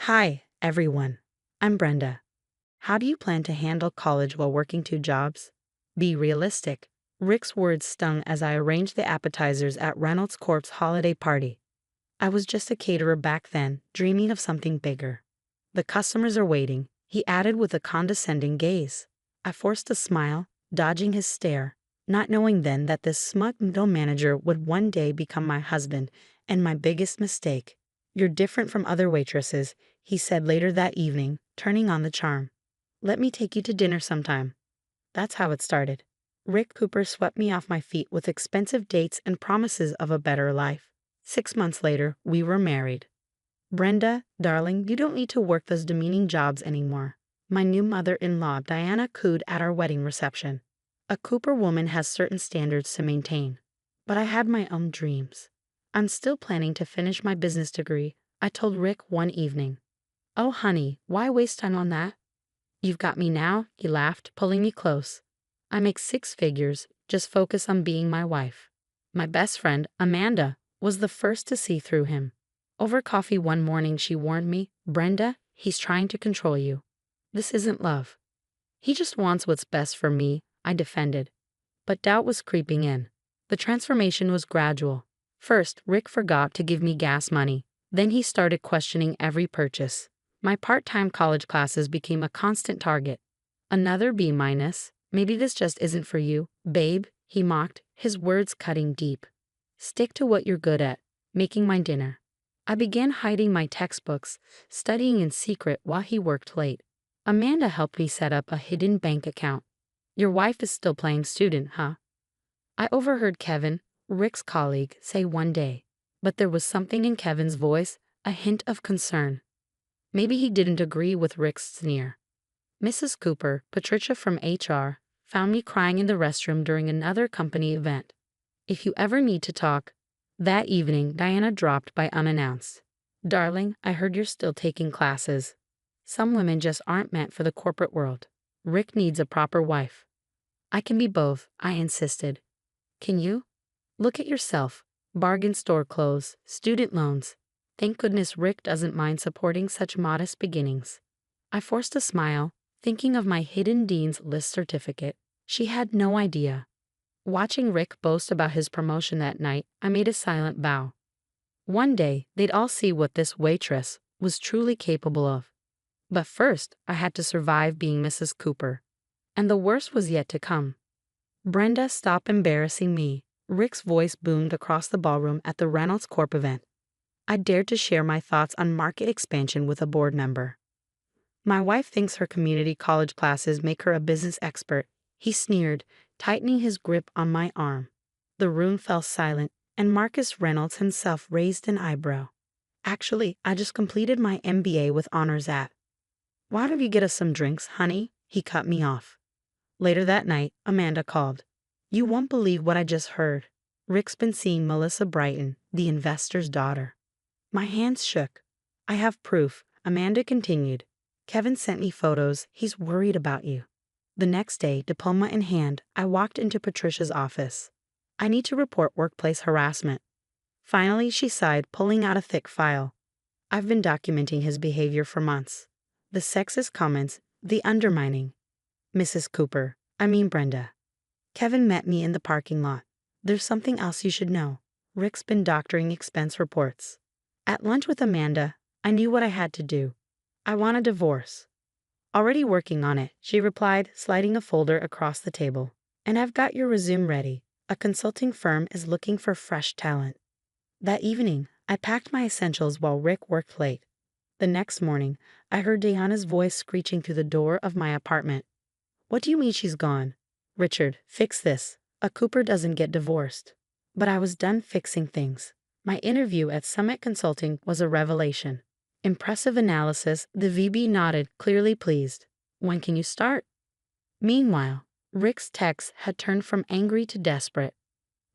Hi, everyone. I'm Brenda. How do you plan to handle college while working two jobs? Be realistic. Rick's words stung as I arranged the appetizers at Reynolds Corp's holiday party. I was just a caterer back then, dreaming of something bigger. The customers are waiting, he added with a condescending gaze. I forced a smile, dodging his stare, not knowing then that this smug middle manager would one day become my husband and my biggest mistake. You're different from other waitresses, he said later that evening, turning on the charm. Let me take you to dinner sometime. That's how it started. Rick Cooper swept me off my feet with expensive dates and promises of a better life. 6 months later, we were married. Brenda, darling, you don't need to work those demeaning jobs anymore. My new mother-in-law, Diana, cooed at our wedding reception. A Cooper woman has certain standards to maintain. But I had my own dreams. I'm still planning to finish my business degree, I told Rick one evening. Oh, honey, why waste time on that? You've got me now, he laughed, pulling me close. I make 6 figures, just focus on being my wife. My best friend, Amanda, was the first to see through him. Over coffee one morning she warned me, Brenda, he's trying to control you. This isn't love. He just wants what's best for me, I defended. But doubt was creeping in. The transformation was gradual. First, Rick forgot to give me gas money. Then he started questioning every purchase. My part-time college classes became a constant target. Another B-, maybe this just isn't for you, babe, he mocked, his words cutting deep. Stick to what you're good at, making my dinner. I began hiding my textbooks, studying in secret while he worked late. Amanda helped me set up a hidden bank account. Your wife is still playing student, huh? I overheard Kevin, Rick's colleague, say one day, but there was something in Kevin's voice, a hint of concern. Maybe he didn't agree with Rick's sneer. Mrs. Cooper, Patricia from HR, found me crying in the restroom during another company event. If you ever need to talk. That evening, Diana dropped by unannounced. Darling, I heard you're still taking classes. Some women just aren't meant for the corporate world. Rick needs a proper wife. I can be both, I insisted. Can you? Look at yourself. Bargain store clothes, student loans. Thank goodness Rick doesn't mind supporting such modest beginnings. I forced a smile, thinking of my hidden Dean's List certificate. She had no idea. Watching Rick boast about his promotion that night, I made a silent bow. One day, they'd all see what this waitress was truly capable of. But first, I had to survive being Mrs. Cooper. And the worst was yet to come. Brenda, stop embarrassing me. Rick's voice boomed across the ballroom at the Reynolds Corp event. I dared to share my thoughts on market expansion with a board member. My wife thinks her community college classes make her a business expert, he sneered, tightening his grip on my arm. The room fell silent, and Marcus Reynolds himself raised an eyebrow. Actually, I just completed my MBA with honors at. Why don't you get us some drinks, honey? He cut me off. Later that night, Amanda called. You won't believe what I just heard. Rick's been seeing Melissa Brighton, the investor's daughter. My hands shook. I have proof, Amanda continued. Kevin sent me photos. He's worried about you. The next day, diploma in hand, I walked into Patricia's office. I need to report workplace harassment. Finally, she sighed, pulling out a thick file. I've been documenting his behavior for months. The sexist comments, the undermining. Mrs. Cooper, I mean Brenda. Kevin met me in the parking lot. There's something else you should know. Rick's been doctoring expense reports. At lunch with Amanda, I knew what I had to do. I want a divorce. Already working on it, she replied, sliding a folder across the table. And I've got your resume ready. A consulting firm is looking for fresh talent. That evening, I packed my essentials while Rick worked late. The next morning, I heard Diana's voice screeching through the door of my apartment. What do you mean she's gone? Richard, fix this. A Cooper doesn't get divorced. But I was done fixing things. My interview at Summit Consulting was a revelation. Impressive analysis, the VB nodded, clearly pleased. When can you start? Meanwhile, Rick's texts had turned from angry to desperate.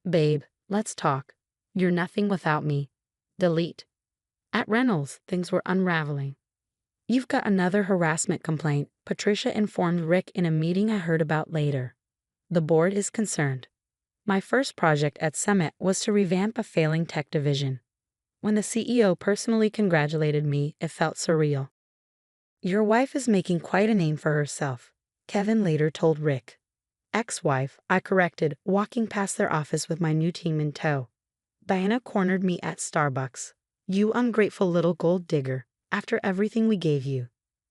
Babe, let's talk. You're nothing without me. Delete. At Reynolds, things were unraveling. You've got another harassment complaint, Patricia informed Rick in a meeting I heard about later. The board is concerned. My first project at Summit was to revamp a failing tech division. When the CEO personally congratulated me, it felt surreal. Your wife is making quite a name for herself, Kevin later told Rick. Ex-wife, I corrected, walking past their office with my new team in tow. Diana cornered me at Starbucks. You ungrateful little gold digger, after everything we gave you.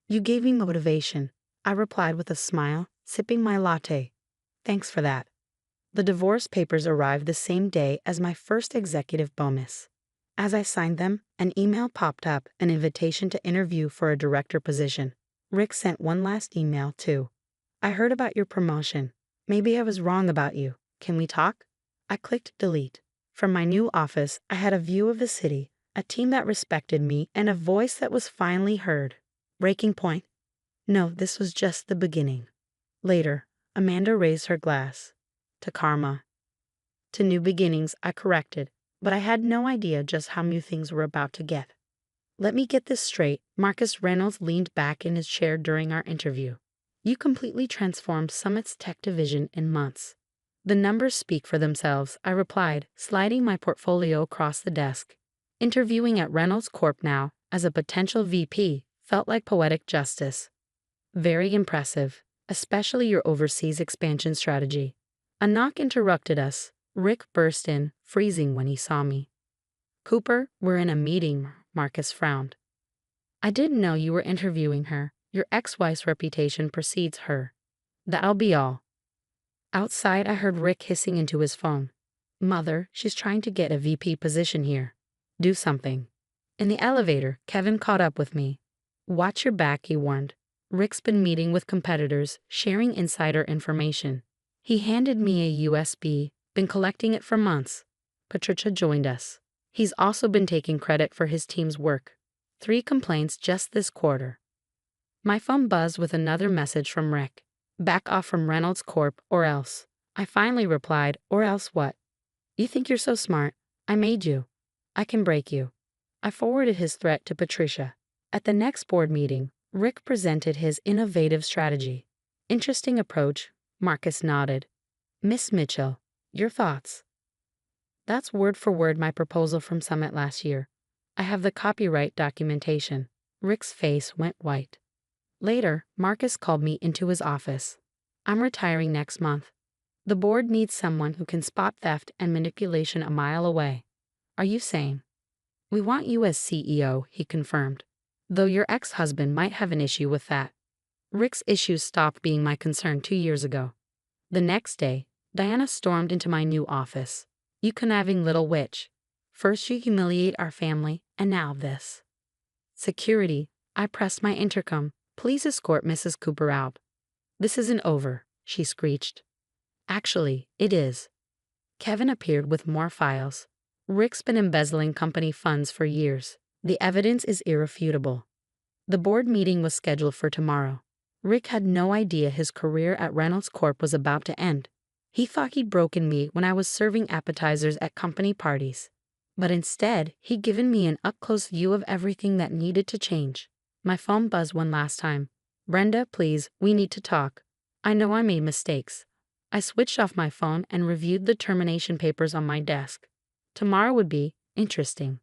You gave me motivation, I replied with a smile, sipping my latte. Thanks for that. The divorce papers arrived the same day as my first executive bonus. As I signed them, an email popped up, an invitation to interview for a director position. Rick sent one last email, too. I heard about your promotion. Maybe I was wrong about you. Can we talk? I clicked delete. From my new office, I had a view of the city, a team that respected me, and a voice that was finally heard. Breaking point? No, this was just the beginning. Later, Amanda raised her glass. To karma. To new beginnings, I corrected, but I had no idea just how new things were about to get. Let me get this straight, Marcus Reynolds leaned back in his chair during our interview. You completely transformed Summit's tech division in months. The numbers speak for themselves, I replied, sliding my portfolio across the desk. Interviewing at Reynolds Corp now, as a potential VP, felt like poetic justice. Very impressive, especially your overseas expansion strategy. A knock interrupted us. Rick burst in, freezing when he saw me. Cooper, we're in a meeting, Marcus frowned. I didn't know you were interviewing her. Your ex-wife's reputation precedes her. That'll be all. Outside, I heard Rick hissing into his phone. Mother, she's trying to get a VP position here. Do something. In the elevator, Kevin caught up with me. Watch your back, he warned. Rick's been meeting with competitors, sharing insider information. He handed me a USB, been collecting it for months. Patricia joined us. He's also been taking credit for his team's work. 3 complaints just this quarter. My phone buzzed with another message from Rick. Back off from Reynolds Corp or else. I finally replied, or else what? You think you're so smart? I made you. I can break you. I forwarded his threat to Patricia. At the next board meeting, Rick presented his innovative strategy. Interesting approach, Marcus nodded. Miss Mitchell, your thoughts? That's word for word my proposal from Summit last year. I have the copyright documentation. Rick's face went white. Later, Marcus called me into his office. I'm retiring next month. The board needs someone who can spot theft and manipulation a mile away. Are you sane? We want you as CEO, he confirmed. Though your ex-husband might have an issue with that. Rick's issues stopped being my concern 2 years ago. The next day, Diana stormed into my new office. You conniving little witch. First you humiliate our family, and now this. Security, I pressed my intercom. Please escort Mrs. Cooper out. This isn't over, she screeched. Actually, it is. Kevin appeared with more files. Rick's been embezzling company funds for years. The evidence is irrefutable. The board meeting was scheduled for tomorrow. Rick had no idea his career at Reynolds Corp was about to end. He thought he'd broken me when I was serving appetizers at company parties. But instead, he'd given me an up-close view of everything that needed to change. My phone buzzed one last time. Brenda, please, we need to talk. I know I made mistakes. I switched off my phone and reviewed the termination papers on my desk. Tomorrow would be interesting.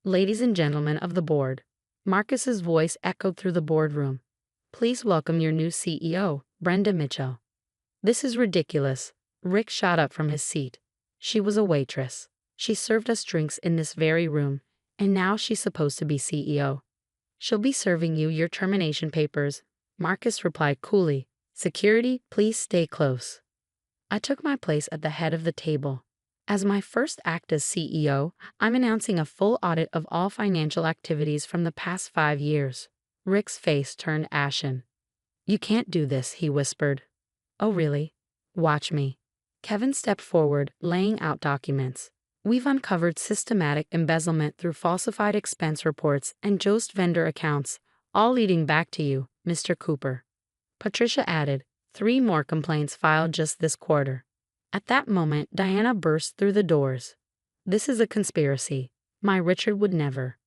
Ladies and gentlemen of the board. Marcus's voice echoed through the boardroom. Please welcome your new CEO, Brenda Mitchell. This is ridiculous. Rick shot up from his seat. She was a waitress. She served us drinks in this very room, and now she's supposed to be CEO. She'll be serving you your termination papers, Marcus replied coolly. Security, please stay close. I took my place at the head of the table. As my first act as CEO, I'm announcing a full audit of all financial activities from the past 5 years. Rick's face turned ashen. You can't do this, he whispered. Oh really? Watch me. Kevin stepped forward, laying out documents. We've uncovered systematic embezzlement through falsified expense reports and josed vendor accounts, all leading back to you, Mr. Cooper. Patricia added, 3 more complaints filed just this quarter. At that moment, Diana burst through the doors. This is a conspiracy. My Richard would never.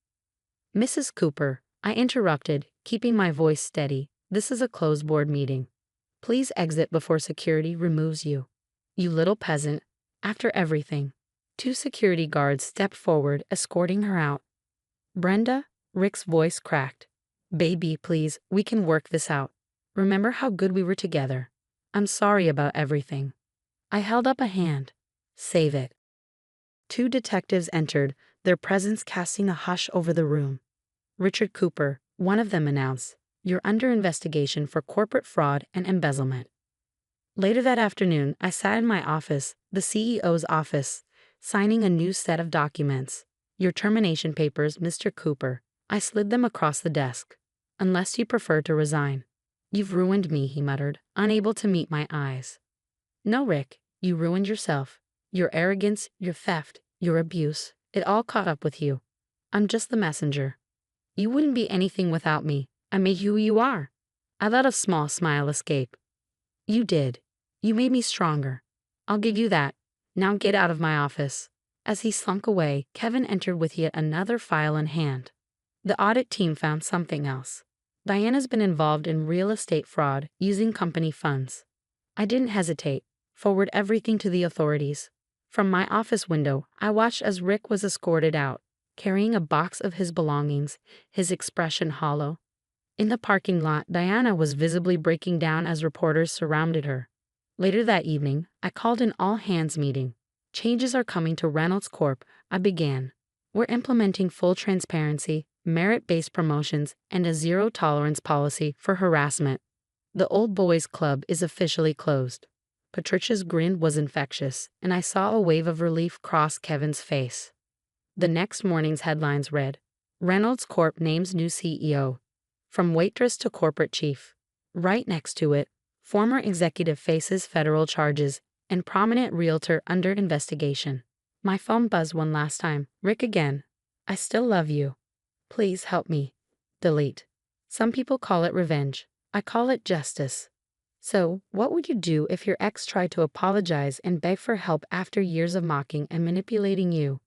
Mrs. Cooper, I interrupted, keeping my voice steady. This is a closed board meeting. Please exit before security removes you. You little peasant. After everything. Two security guards stepped forward, escorting her out. Brenda, Rick's voice cracked. Baby, please, we can work this out. Remember how good we were together. I'm sorry about everything. I held up a hand. Save it. Two detectives entered, their presence casting a hush over the room. Richard Cooper, one of them announced, "You're under investigation for corporate fraud and embezzlement." Later that afternoon, I sat in my office, the CEO's office, signing a new set of documents. "Your termination papers, Mr. Cooper." I slid them across the desk. "Unless you prefer to resign." "You've ruined me," he muttered, unable to meet my eyes. "No, Rick, you ruined yourself. Your arrogance, your theft, your abuse, it all caught up with you. I'm just the messenger. You wouldn't be anything without me. I made you who you are." I let a small smile escape. "You did. You made me stronger. I'll give you that. Now get out of my office." As he slunk away, Kevin entered with yet another file in hand. The audit team found something else. Diana's been involved in real estate fraud using company funds. I didn't hesitate. Forward everything to the authorities. From my office window, I watched as Rick was escorted out, carrying a box of his belongings, his expression hollow. In the parking lot, Diana was visibly breaking down as reporters surrounded her. Later that evening, I called an all-hands meeting. "Changes are coming to Reynolds Corp," I began. "We're implementing full transparency, merit-based promotions, and a zero-tolerance policy for harassment. The Old Boys Club is officially closed." Patricia's grin was infectious, and I saw a wave of relief cross Kevin's face. The next morning's headlines read, "Reynolds Corp names new CEO. From waitress to corporate chief." Right next to it, "Former executive faces federal charges, and prominent realtor under investigation." My phone buzzed one last time. "Rick again. I still love you. Please help me." Delete. Some people call it revenge. I call it justice. So, what would you do if your ex tried to apologize and beg for help after years of mocking and manipulating you?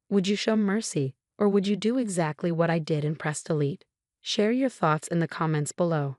Would you show mercy, or would you do exactly what I did and press delete? Share your thoughts in the comments below.